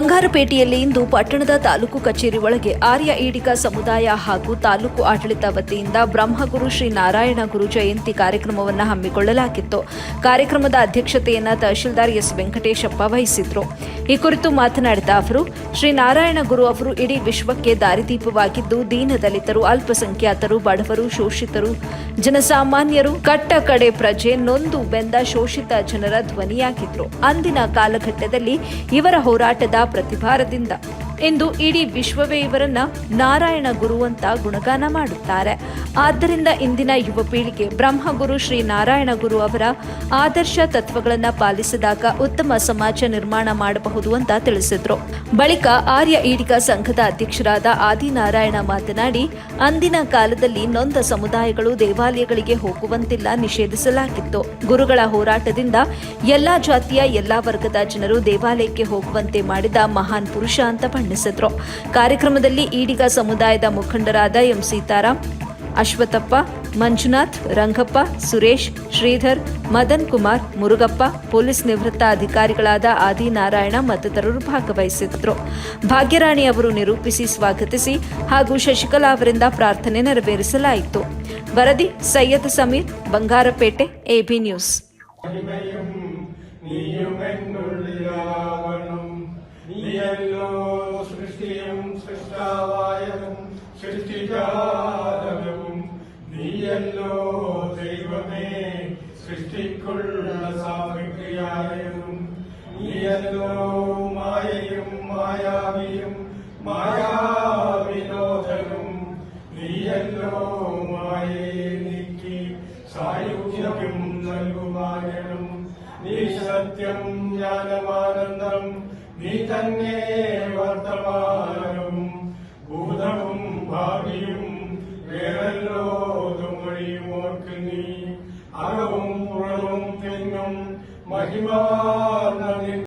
ಬಂಗಾರಪೇಟೆಯಲ್ಲಿ ಇಂದು ಪಟ್ಟಣದ ತಾಲೂಕು ಕಚೇರಿ ಒಳಗೆ ಆರ್ಯ ಈಡಿಗ ಸಮುದಾಯ ಹಾಗೂ ತಾಲೂಕು ಆಡಳಿತ ವತಿಯಿಂದ ಬ್ರಹ್ಮಗುರು ಶ್ರೀ ನಾರಾಯಣ ಗುರು ಜಯಂತಿ ಕಾರ್ಯಕ್ರಮವನ್ನು ಹಮ್ಮಿಕೊಳ್ಳಲಾಗಿತ್ತು. ಕಾರ್ಯಕ್ರಮದ ಅಧ್ಯಕ್ಷತೆಯನ್ನು ತಹಶೀಲ್ದಾರ್ ಎಸ್ ವೆಂಕಟೇಶಪ್ಪ ವಹಿಸಿದ್ರು. ಈ ಕುರಿತು ಮಾತನಾಡಿದ ಅವರು, ಶ್ರೀ ನಾರಾಯಣ ಗುರು ಅವರು ಇಡೀ ವಿಶ್ವಕ್ಕೆ ದಾರಿದೀಪವಾಗಿದ್ದು, ದೀನದಲಿತರು, ಅಲ್ಪಸಂಖ್ಯಾತರು, ಬಡವರು, ಶೋಷಿತರು, ಜನಸಾಮಾನ್ಯರು, ಕಟ್ಟ ಕಡೆ ಪ್ರಜೆ, ನೊಂದು ಬೆಂದ ಶೋಷಿತ ಜನರ ಧ್ವನಿಯಾಗಿದ್ರು. ಅಂದಿನ ಕಾಲಘಟ್ಟದಲ್ಲಿ ಇವರ ಹೋರಾಟದ ಪ್ರತಿಭಾರದಿಂದ ಇಂದು ಇಡೀ ವಿಶ್ವವೇ ಇವರನ್ನ ನಾರಾಯಣ ಗುರು ಅಂತ ಗುಣಗಾನ ಮಾಡುತ್ತಾರೆ. ಆದ್ದರಿಂದ ಇಂದಿನ ಯುವ ಪೀಳಿಗೆ ಬ್ರಹ್ಮಗುರು ಶ್ರೀ ನಾರಾಯಣ ಗುರು ಅವರ ಆದರ್ಶ ತತ್ವಗಳನ್ನು ಪಾಲಿಸಿದಾಗ ಉತ್ತಮ ಸಮಾಜ ನಿರ್ಮಾಣ ಮಾಡಬಹುದು ಅಂತ ತಿಳಿಸಿದ್ರು. ಬಳಿಕ ಆರ್ಯ ಈಡಿಗ ಸಂಘದ ಅಧ್ಯಕ್ಷರಾದ ಆದಿನಾರಾಯಣ ಮಾತನಾಡಿ, ಅಂದಿನ ಕಾಲದಲ್ಲಿ ನೊಂದ ಸಮುದಾಯಗಳು ದೇವಾಲಯಗಳಿಗೆ ಹೋಗುವಂತಿಲ್ಲ, ನಿಷೇಧಿಸಲಾಗಿತ್ತು. ಗುರುಗಳ ಹೋರಾಟದಿಂದ ಎಲ್ಲಾ ಜಾತಿಯ ಎಲ್ಲಾ ವರ್ಗದ ಜನರು ದೇವಾಲಯಕ್ಕೆ ಹೋಗುವಂತೆ ಮಾಡಿದ ಮಹಾನ್ ಪುರುಷ ಅಂತ ಬಣ್ಣಿಸಿದ್ರು. ಕಾರ್ಯಕ್ರಮದಲ್ಲಿ ಈಡಿಗ ಸಮುದಾಯದ ಮುಖಂಡರಾದ ಎಂ ಸೀತಾರಾಮ್, ಅಶ್ವಥಪ್ಪ, ಮಂಜುನಾಥ್, ರಂಗಪ್ಪ, ಸುರೇಶ್, ಶ್ರೀಧರ್, ಮದನ್ ಕುಮಾರ್, ಮುರುಗಪ್ಪ, ಪೊಲೀಸ್ ನಿವೃತ್ತ ಅಧಿಕಾರಿಗಳಾದ ಆದಿನಾರಾಯಣ ಮತ್ತಿತರರು ಭಾಗವಹಿಸಿದ್ರು. ಭಾಗ್ಯರಾಣಿ ಅವರು ನಿರೂಪಿಸಿ ಸ್ವಾಗತಿಸಿ ಹಾಗೂ ಶಶಿಕಲಾ ಅವರಿಂದ ಪ್ರಾರ್ಥನೆ ನೆರವೇರಿಸಲಾಯಿತು. ವರದಿ ಸೈಯದ್ ಸಮೀರ್, ಬಂಗಾರಪೇಟೆ, ಎಬಿ ನ್ಯೂಸ್. നീയല്ലോ ദൈവമേ സൃഷ്ടിക്കുള്ള സാമഗ്രിയായതും, നീയല്ലോ മായയും മായാവിയും മായാവിനോദനും, നീയല്ലോ മായയെ നീക്കി സായുജ്യം നൽകുമായനും, നീ സത്യം ജ്ഞാനമാനന്ദം, നീ തന്നെ വർത്തമാനവും ഭൂതവും ഭാവിയും വേറല്ലോ തുമഴിയുമോർക്ക് നീ അകവും പുറവും തെങ്ങും മഹിമാ